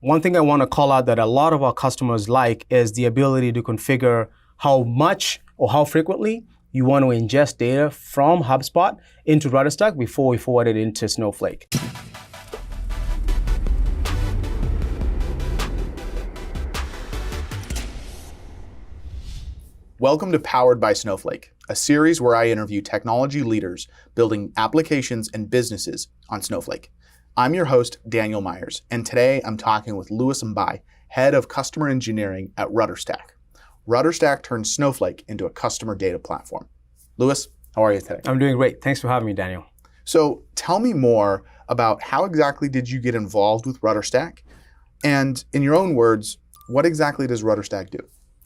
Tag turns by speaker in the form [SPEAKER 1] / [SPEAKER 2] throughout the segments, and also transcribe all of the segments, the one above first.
[SPEAKER 1] One thing I want to call out that a lot of our customers like is the ability to configure how much or how frequently you want to ingest data from HubSpot into RudderStack before we forward it into Snowflake.
[SPEAKER 2] Welcome to Powered by Snowflake, a series where I interview technology leaders building applications and businesses on Snowflake. I'm your host, Daniel Myers, and today I'm talking with Lewis Mbae, Head of Customer Engineering at RudderStack. RudderStack turns Snowflake into a customer data platform. Lewis, how are you today?
[SPEAKER 1] I'm doing great. Thanks for having me, Daniel.
[SPEAKER 2] So tell me more about how exactly did you get involved with RudderStack? And in your own words, what exactly does RudderStack do?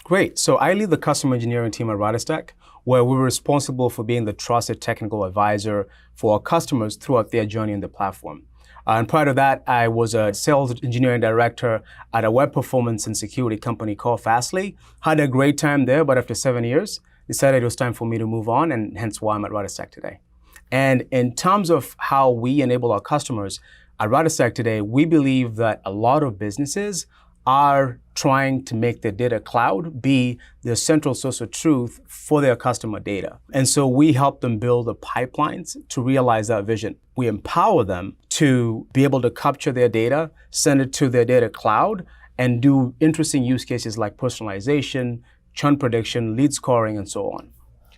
[SPEAKER 1] Great. So I lead the customer engineering team at RudderStack, where we're responsible for being the trusted technical advisor for our customers throughout their journey in the platform. And prior to that, I was a sales engineering director at a web performance and security company called Fastly. Had a great time there, but after 7 years, decided it was time for me to move on, and hence why I'm at RudderStack today. And in terms of how we enable our customers, at RudderStack today, we believe that a lot of businesses are trying to make their data cloud be their central source of truth for their customer data. And so we help them build the pipelines to realize that vision. We empower them to be able to capture their data, send it to their data cloud, and do interesting use cases like personalization, churn prediction, lead scoring, and so on.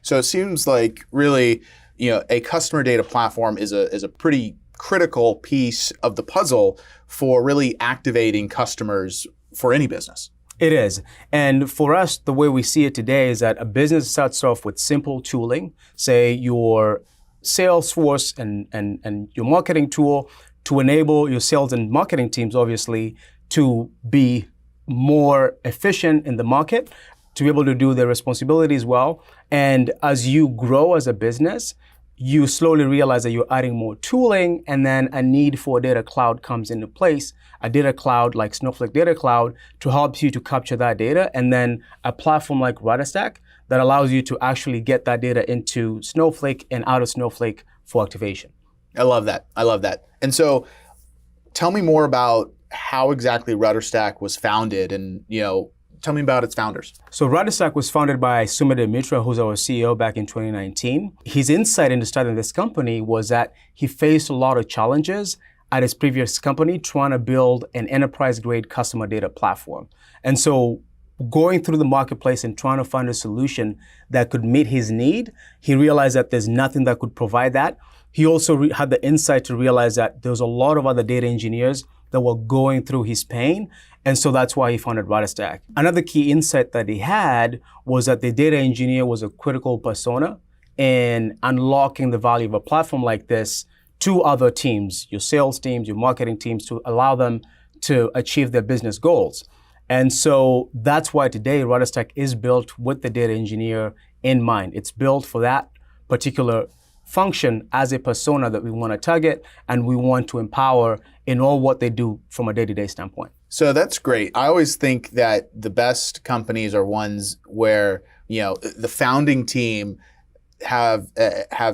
[SPEAKER 2] So it seems like really, a customer data platform is a pretty critical piece of the puzzle for really activating customers for any business.
[SPEAKER 1] It is. And for us, the way we see it today is that a business starts off with simple tooling, say your Salesforce and your marketing tool to enable your sales and marketing teams, obviously, to be more efficient in the market, to be able to do their responsibilities well. And as you grow as a business, you slowly realize that you're adding more tooling, and then a need for a data cloud comes into place, a data cloud like Snowflake Data Cloud to help you to capture that data, and then a platform like RudderStack that allows you to actually get that data into Snowflake and out of Snowflake for activation.
[SPEAKER 2] I love that. And so tell me more about how exactly RudderStack was founded and, tell me about its founders.
[SPEAKER 1] So RudderStack was founded by Sumit Mitra, who's our CEO, back in 2019. His insight into starting this company was that he faced a lot of challenges at his previous company trying to build an enterprise-grade customer data platform. And so going through the marketplace and trying to find a solution that could meet his need, he realized that there's nothing that could provide that. He also had the insight to realize that there was a lot of other data engineers that were going through his pain. And so that's why he founded RudderStack. Another key insight that he had was that the data engineer was a critical persona in unlocking the value of a platform like this to other teams, your sales teams, your marketing teams, to allow them to achieve their business goals. And so that's why today RudderStack is built with the data engineer in mind. It's built for that particular function as a persona that we want to target and we want to empower in all what they do from a day-to-day standpoint.
[SPEAKER 2] So that's great. I always think that the best companies are ones where, the founding team have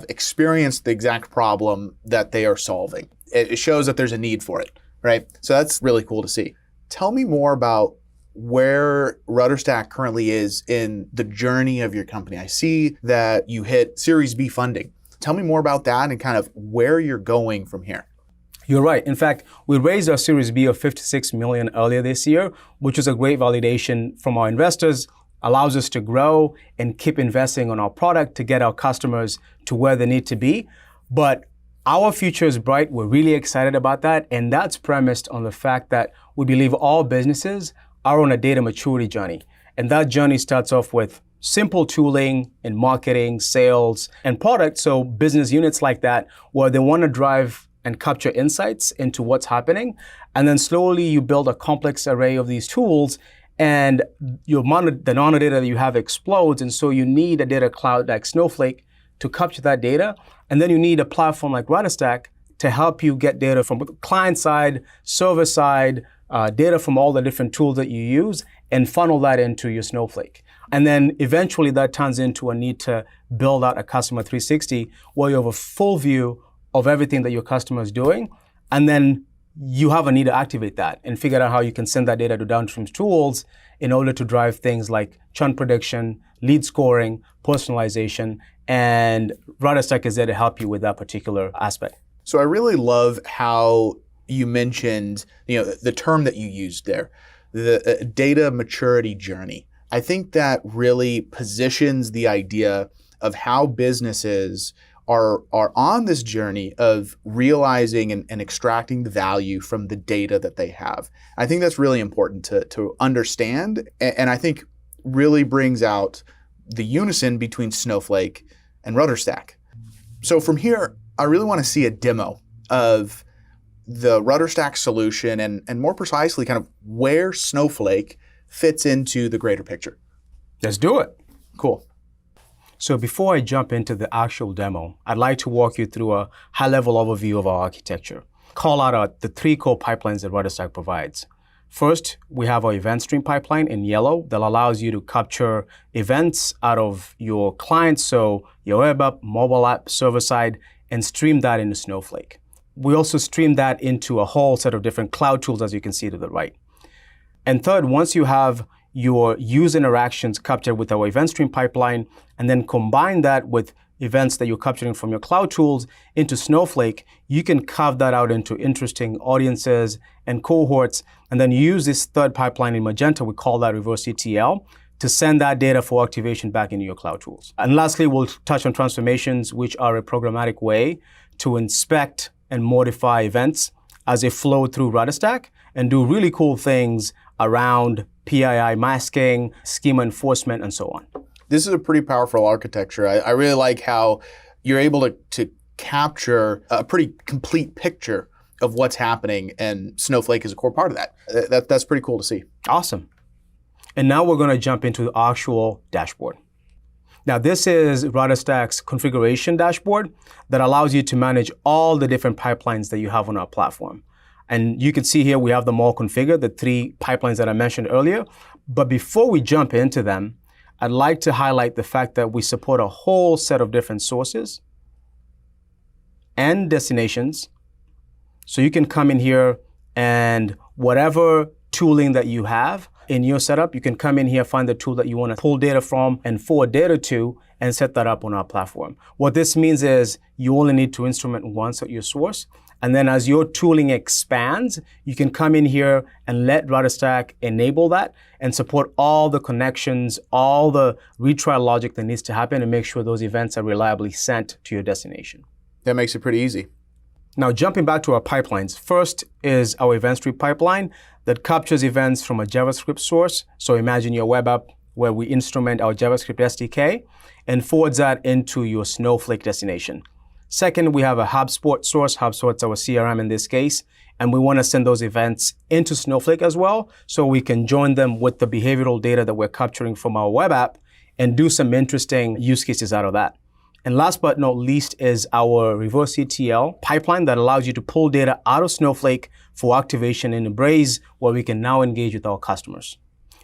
[SPEAKER 2] experienced the exact problem that they are solving. It shows that there's a need for it, right? So that's really cool to see. Tell me more about where RudderStack currently is in the journey of your company. I see that you hit Series B funding. Tell me more about that and kind of where you're going from here.
[SPEAKER 1] You're right. In fact, we raised our Series B of $56 million earlier this year, which is a great validation from our investors, allows us to grow and keep investing on our product to get our customers to where they need to be. But our future is bright. We're really excited about that. And that's premised on the fact that we believe all businesses are on a data maturity journey. And that journey starts off with simple tooling in marketing, sales, and product. So business units like that, where they want to drive and capture insights into what's happening. And then slowly you build a complex array of these tools and the amount of data that you have explodes. And so you need a data cloud like Snowflake to capture that data. And then you need a platform like RudderStack to help you get data from client side, server side, data from all the different tools that you use and funnel that into your Snowflake. And then eventually that turns into a need to build out a customer 360 where you have a full view of everything that your customer is doing. And then you have a need to activate that and figure out how you can send that data to downstream tools in order to drive things like churn prediction, lead scoring, personalization, and RudderStack is there to help you with that particular aspect.
[SPEAKER 2] So I really love how you mentioned, the term that you used there, the data maturity journey. I think that really positions the idea of how businesses are on this journey of realizing and extracting the value from the data that they have. I think that's really important to understand, and I think really brings out the unison between Snowflake and RudderStack. So from here, I really want to see a demo of the RudderStack solution and more precisely kind of where Snowflake fits into the greater picture.
[SPEAKER 1] Let's do it.
[SPEAKER 2] Cool.
[SPEAKER 1] So before I jump into the actual demo, I'd like to walk you through a high-level overview of our architecture. Call out the three core pipelines that RudderStack provides. First, we have our event stream pipeline in yellow that allows you to capture events out of your client, so your web app, mobile app, server side, and stream that into Snowflake. We also stream that into a whole set of different cloud tools, as you can see to the right. And third, once you have your user interactions captured with our event stream pipeline, and then combine that with events that you're capturing from your cloud tools into Snowflake, you can carve that out into interesting audiences and cohorts, and then use this third pipeline in Magenta, we call that reverse ETL, to send that data for activation back into your cloud tools. And lastly, we'll touch on transformations, which are a programmatic way to inspect and modify events as they flow through RudderStack and do really cool things around PII masking, schema enforcement, and so on.
[SPEAKER 2] This is a pretty powerful architecture. I really like how you're able to capture a pretty complete picture of what's happening, and Snowflake is a core part of that. That's pretty cool to see.
[SPEAKER 1] Awesome. And now we're going to jump into the actual dashboard. Now, this is RudderStack's configuration dashboard that allows you to manage all the different pipelines that you have on our platform. And you can see here we have them all configured, the three pipelines that I mentioned earlier. But before we jump into them, I'd like to highlight the fact that we support a whole set of different sources and destinations. So you can come in here and whatever tooling that you have in your setup, you can come in here, find the tool that you want to pull data from and forward data to, and set that up on our platform. What this means is you only need to instrument once at your source. And then as your tooling expands, you can come in here and let RudderStack enable that and support all the connections, all the retry logic that needs to happen, and make sure those events are reliably sent to your destination.
[SPEAKER 2] That makes it pretty easy.
[SPEAKER 1] Now, jumping back to our pipelines, first is our event stream pipeline that captures events from a JavaScript source. So imagine your web app where we instrument our JavaScript SDK and forwards that into your Snowflake destination. Second, we have a HubSpot source. HubSpot's our CRM in this case, and we want to send those events into Snowflake as well, so we can join them with the behavioral data that we're capturing from our web app and do some interesting use cases out of that. And last but not least is our reverse ETL pipeline that allows you to pull data out of Snowflake for activation in Braze, where we can now engage with our customers.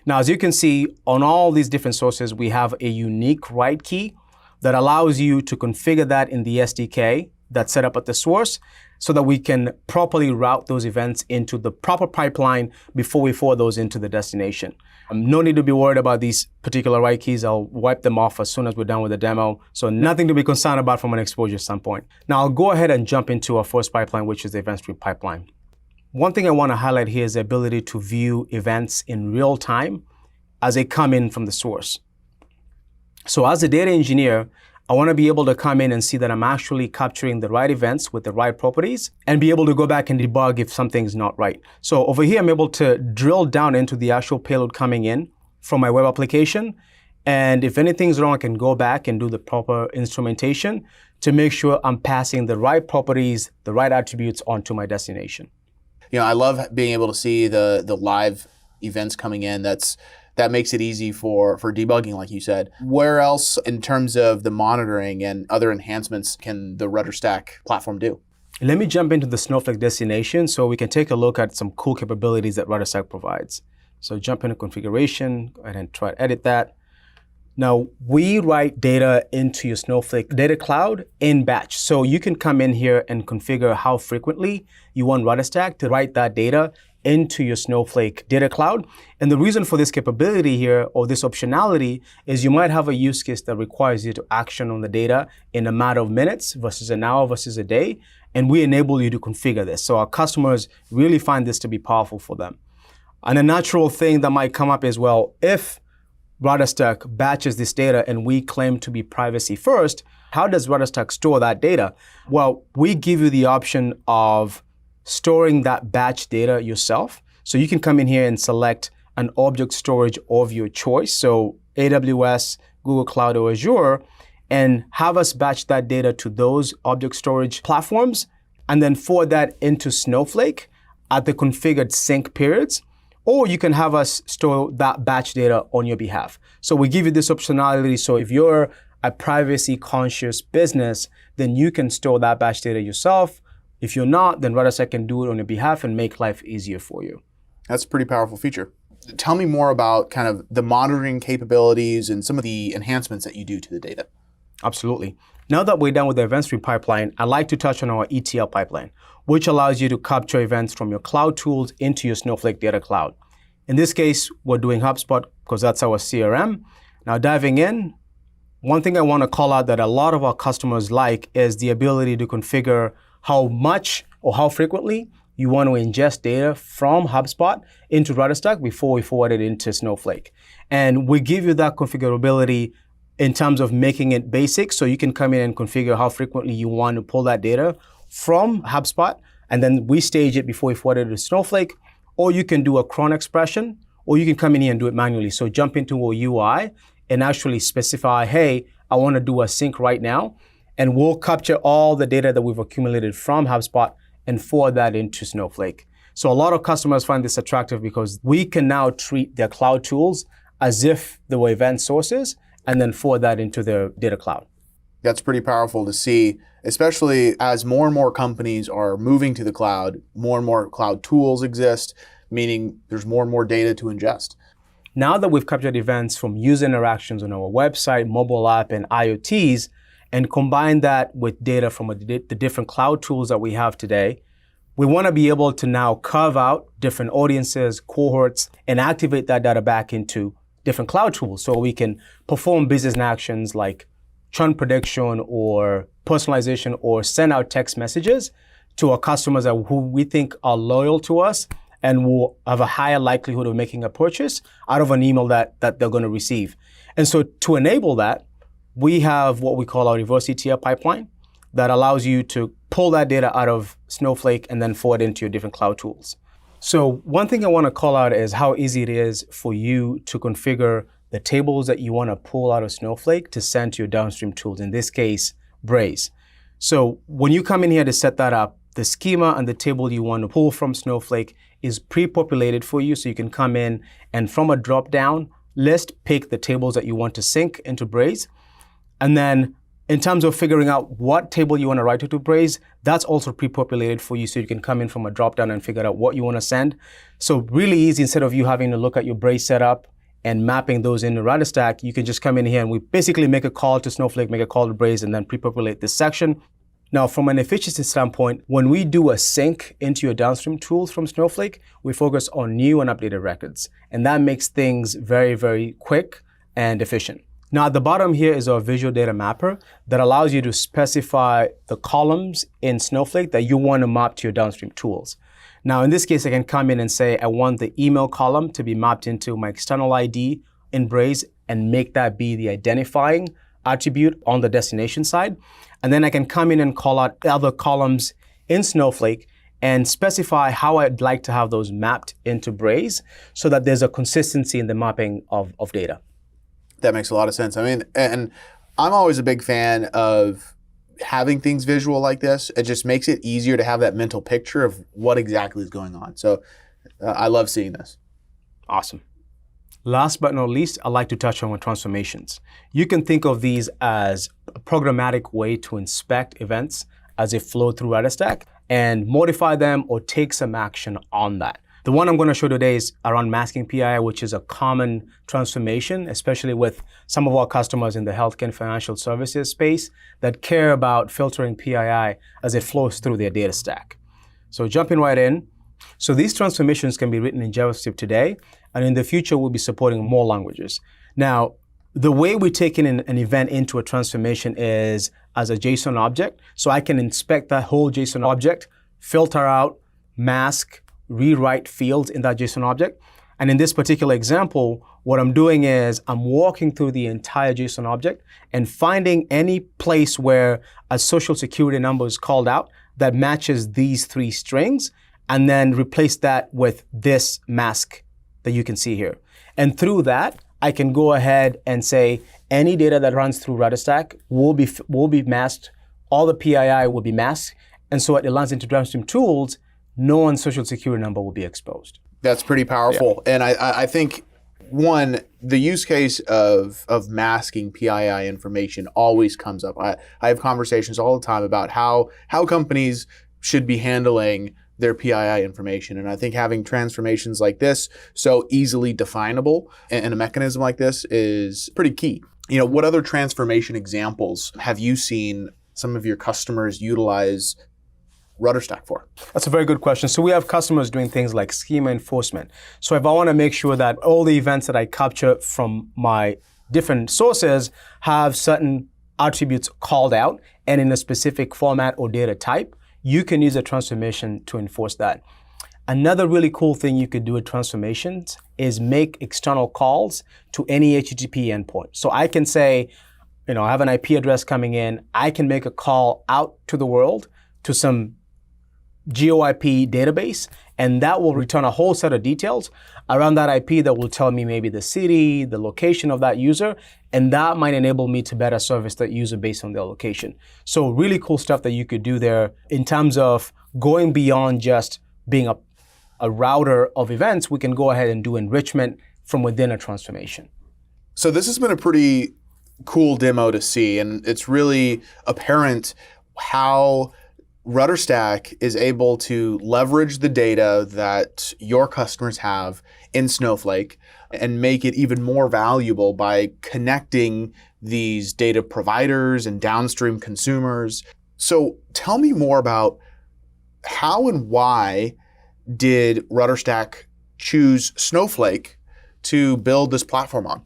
[SPEAKER 1] Now, as you can see, on all these different sources, we have a unique write key that allows you to configure that in the SDK that's set up at the source so that we can properly route those events into the proper pipeline before we forward those into the destination. No need to be worried about these particular write keys. I'll wipe them off as soon as we're done with the demo. So nothing to be concerned about from an exposure standpoint. Now I'll go ahead and jump into our first pipeline, which is the event stream pipeline. One thing I want to highlight here is the ability to view events in real time as they come in from the source. So as a data engineer, I want to be able to come in and see that I'm actually capturing the right events with the right properties and be able to go back and debug if something's not right. So over here, I'm able to drill down into the actual payload coming in from my web application. And if anything's wrong, I can go back and do the proper instrumentation to make sure I'm passing the right properties, the right attributes onto my destination.
[SPEAKER 2] I love being able to see the live events coming in. That makes it easy for debugging, like you said. Where else, in terms of the monitoring and other enhancements, can the RudderStack platform do?
[SPEAKER 1] Let me jump into the Snowflake destination so we can take a look at some cool capabilities that RudderStack provides. So jump into configuration, go ahead and try to edit that. Now, we write data into your Snowflake data cloud in batch. So you can come in here and configure how frequently you want RudderStack to write that data into your Snowflake data cloud. And the reason for this capability here, or this optionality, is you might have a use case that requires you to action on the data in a matter of minutes versus an hour versus a day. And we enable you to configure this. So our customers really find this to be powerful for them. And a natural thing that might come up is, well, if RudderStack batches this data and we claim to be privacy first, how does RudderStack store that data? Well, we give you the option of storing that batch data yourself. So you can come in here and select an object storage of your choice. So AWS, Google Cloud, or Azure, and have us batch that data to those object storage platforms, and then forward that into Snowflake at the configured sync periods. Or you can have us store that batch data on your behalf. So we give you this optionality. So if you're a privacy conscious business, then you can store that batch data yourself. If you're not, then RudderStack can do it on your behalf and make life easier for you.
[SPEAKER 2] That's a pretty powerful feature. Tell me more about kind of the monitoring capabilities and some of the enhancements that you do to the data.
[SPEAKER 1] Absolutely. Now that we're done with the event stream pipeline, I'd like to touch on our ETL pipeline, which allows you to capture events from your cloud tools into your Snowflake data cloud. In this case, we're doing HubSpot because that's our CRM. Now diving in, one thing I want to call out that a lot of our customers like is the ability to configure how much or how frequently you want to ingest data from HubSpot into RudderStack before we forward it into Snowflake. And we give you that configurability in terms of making it basic, so you can come in and configure how frequently you want to pull that data from HubSpot, and then we stage it before we forward it to Snowflake. Or you can do a cron expression, or you can come in here and do it manually. So jump into a UI and actually specify, hey, I want to do a sync right now, and we'll capture all the data that we've accumulated from HubSpot and forward that into Snowflake. So a lot of customers find this attractive because we can now treat their cloud tools as if they were event sources and then forward that into their data cloud.
[SPEAKER 2] That's pretty powerful to see, especially as more and more companies are moving to the cloud, more and more cloud tools exist, meaning there's more and more data to ingest.
[SPEAKER 1] Now that we've captured events from user interactions on our website, mobile app, and IoTs, and combined that with data from the different cloud tools that we have today, we want to be able to now carve out different audiences, cohorts, and activate that data back into different cloud tools so we can perform business actions like churn prediction or personalization, or send out text messages to our customers who we think are loyal to us and will have a higher likelihood of making a purchase out of an email that they're going to receive. And so to enable that, we have what we call our reverse ETL pipeline that allows you to pull that data out of Snowflake and then forward into your different cloud tools. So one thing I want to call out is how easy it is for you to configure the tables that you want to pull out of Snowflake to send to your downstream tools, in this case, Braze. So when you come in here to set that up, the schema and the table you want to pull from Snowflake is pre-populated for you, so you can come in and from a drop-down list, pick the tables that you want to sync into Braze. And then in terms of figuring out what table you want to write to Braze, that's also pre-populated for you, so you can come in from a drop-down and figure out what you want to send. So really easy, instead of you having to look at your Braze setup and mapping those into RudderStack, you can just come in here and we basically make a call to Snowflake, make a call to Braze, and then pre-populate this section. Now, from an efficiency standpoint, when we do a sync into your downstream tools from Snowflake, we focus on new and updated records. And that makes things very, very quick and efficient. Now, at the bottom here is our visual data mapper that allows you to specify the columns in Snowflake that you want to map to your downstream tools. Now, in this case, I can come in and say, I want the email column to be mapped into my external ID in Braze and make that be the identifying attribute on the destination side. And then I can come in and call out other columns in Snowflake and specify how I'd like to have those mapped into Braze so that there's a consistency in the mapping of data.
[SPEAKER 2] That makes a lot of sense. I mean, and I'm always a big fan of having things visual like this. It just makes it easier to have that mental picture of what exactly is going on. So I love seeing this.
[SPEAKER 1] Awesome. Last but not least, I'd like to touch on transformations. You can think of these as a programmatic way to inspect events as they flow through RudderStack and modify them or take some action on that. The one I'm going to show today is around masking PII, which is a common transformation, especially with some of our customers in the healthcare and financial services space that care about filtering PII as it flows through their data stack. So jumping right in. So these transformations can be written in JavaScript today, and in the future, we'll be supporting more languages. Now, the way we're taking an event into a transformation is as a JSON object. So I can inspect that whole JSON object, filter out, mask, rewrite fields in that JSON object. And in this particular example, what I'm doing is I'm walking through the entire JSON object and finding any place where a social security number is called out that matches these three strings, and then replace that with this mask that you can see here. And through that, I can go ahead and say any data that runs through RudderStack will be masked, all the PII will be masked, and so it lands into downstream tools, no one's social security number will be exposed.
[SPEAKER 2] That's pretty powerful. Yeah. And I think, one, the use case of masking PII information always comes up. I have conversations all the time about how companies should be handling their PII information. And I think having transformations like this so easily definable and a mechanism like this is pretty key. What other transformation examples have you seen some of your customers utilize RudderStack for?
[SPEAKER 1] That's a very good question. So we have customers doing things like schema enforcement. So if I want to make sure that all the events that I capture from my different sources have certain attributes called out and in a specific format or data type, you can use a transformation to enforce that. Another really cool thing you could do with transformations is make external calls to any HTTP endpoint. So I can say, I have an IP address coming in, I can make a call out to the world to some GeoIP database, and that will return a whole set of details around that IP that will tell me maybe the city, the location of that user, and that might enable me to better service that user based on their location. So really cool stuff that you could do there in terms of going beyond just being a router of events. We can go ahead and do enrichment from within a transformation.
[SPEAKER 2] So this has been a pretty cool demo to see, and it's really apparent how RudderStack is able to leverage the data that your customers have in Snowflake and make it even more valuable by connecting these data providers and downstream consumers. So tell me more about how and why did RudderStack choose Snowflake to build this platform on?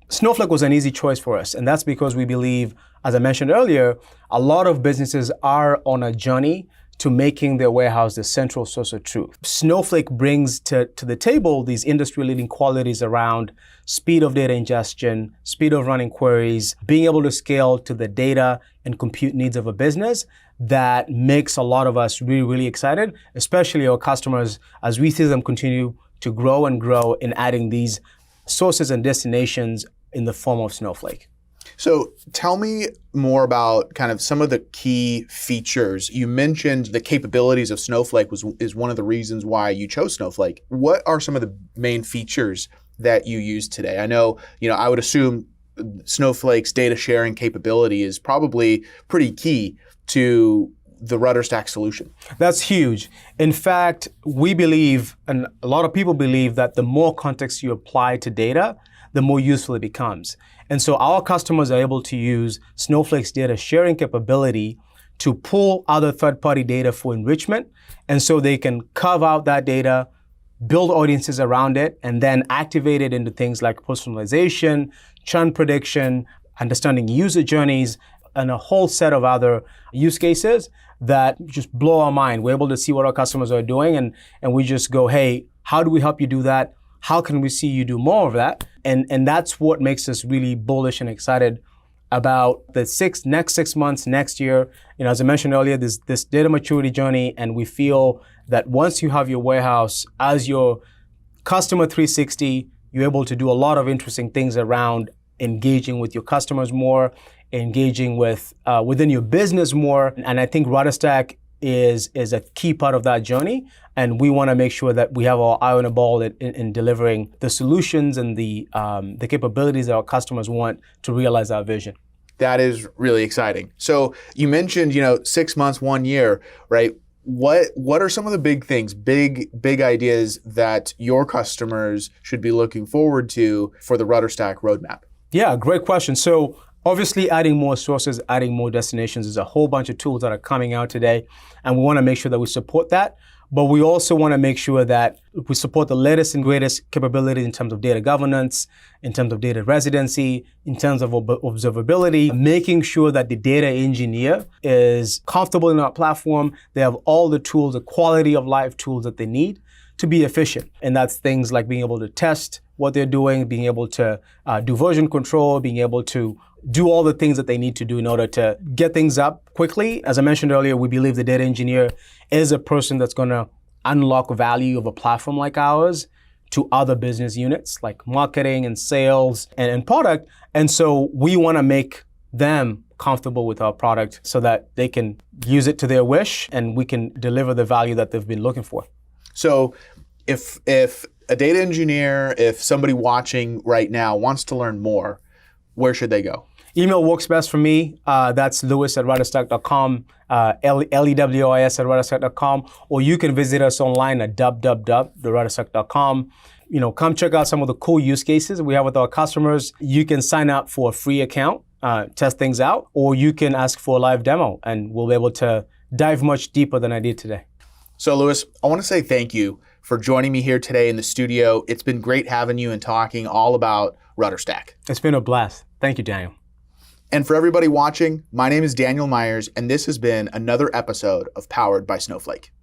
[SPEAKER 1] Snowflake was an easy choice for us, and that's because we believe, as I mentioned earlier, a lot of businesses are on a journey to making their warehouse the central source of truth. Snowflake brings to the table these industry-leading qualities around speed of data ingestion, speed of running queries, being able to scale to the data and compute needs of a business that makes a lot of us really, really excited, especially our customers, as we see them continue to grow and grow in adding these sources and destinations in the form of Snowflake.
[SPEAKER 2] So tell me more about kind of some of the key features. You mentioned the capabilities of Snowflake is one of the reasons why you chose Snowflake. What are some of the main features that you use today? I know, I would assume Snowflake's data sharing capability is probably pretty key to the RudderStack solution.
[SPEAKER 1] That's huge. In fact, we believe, and a lot of people believe, that the more context you apply to data, the more useful it becomes. And so our customers are able to use Snowflake's data sharing capability to pull other third-party data for enrichment. And so they can carve out that data, build audiences around it, and then activate it into things like personalization, churn prediction, understanding user journeys, and a whole set of other use cases that just blow our mind. We're able to see what our customers are doing, and we just go, hey, how do we help you do that? How can we see you do more of that? And that's what makes us really bullish and excited about the next 6 months, next year. As I mentioned earlier, this data maturity journey, and we feel that once you have your warehouse as your customer 360, you're able to do a lot of interesting things around engaging with your customers more, engaging with within your business more. And I think RudderStack is a key part of that journey. And we want to make sure that we have our eye on the ball in delivering the solutions and the capabilities that our customers want to realize our vision.
[SPEAKER 2] That is really exciting. So you mentioned, 6 months, 1 year, right? what are some of the big things, big ideas that your customers should be looking forward to for the RudderStack roadmap?
[SPEAKER 1] Yeah, great question. So obviously adding more sources, adding more destinations is a whole bunch of tools that are coming out today, and we want to make sure that we support that. But we also want to make sure that we support the latest and greatest capabilities in terms of data governance, in terms of data residency, in terms of observability, making sure that the data engineer is comfortable in our platform. They have all the tools, the quality of life tools that they need to be efficient. And that's things like being able to test what they're doing, being able to do version control, being able to do all the things that they need to do in order to get things up quickly. As I mentioned earlier, we believe the data engineer is a person that's going to unlock value of a platform like ours to other business units like marketing and sales and product. And so we want to make them comfortable with our product so that they can use it to their wish and we can deliver the value that they've been looking for.
[SPEAKER 2] So if a data engineer, if somebody watching right now wants to learn more, where should they go?
[SPEAKER 1] Email works best for me. That's lewis@rudderstack.com, LEWIS@rudderstack.com, or you can visit us online at www.rudderstack.com. Come check out some of the cool use cases we have with our customers. You can sign up for a free account, test things out, or you can ask for a live demo, and we'll be able to dive much deeper than I did today.
[SPEAKER 2] So Lewis, I want to say thank you for joining me here today in the studio. It's been great having you and talking all about RudderStack.
[SPEAKER 1] It's been a blast. Thank you, Daniel.
[SPEAKER 2] And for everybody watching, my name is Daniel Myers, and this has been another episode of Powered by Snowflake.